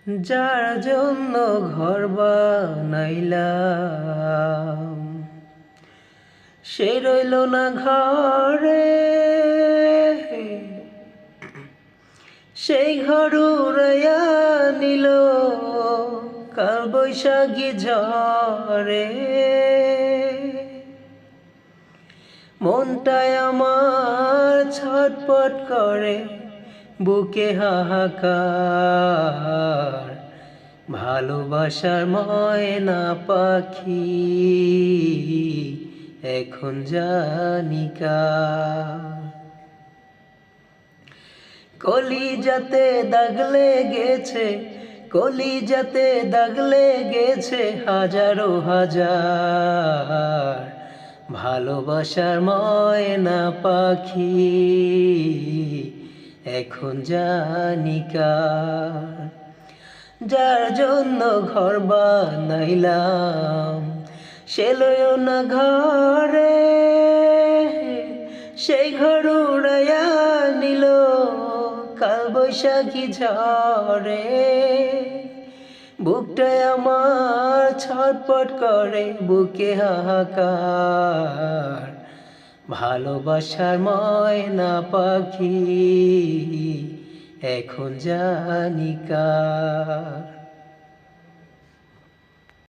যার জন্য ঘর বানাইলাম সে রইল না ঘরে, সেই ঘর উড়াইয়া নিল কাল বৈশাখী ঝড়ে। মনটায় আমার ছটপট করে, বুকে হাহাকার, ভালোবাসার ময়না পাখি এখন জানি কার। কলিজাতে দাগ লেগেছে, কলিজাতে দাগ লেগেছে হাজারো হাজার, ভালোবাসার ময়না পাখি এখন জানি কার। যার জন্য ঘর বানাইলাম সে লইল না ঘরে, সেই ঘর উড়াইয়া নিল কাল বৈশাখী ঝড়ে। বুকটায় আমার ছটপট করে, বুকে হাহাকার, ভালোবাসার ময়না পাখি এখন জানি কার।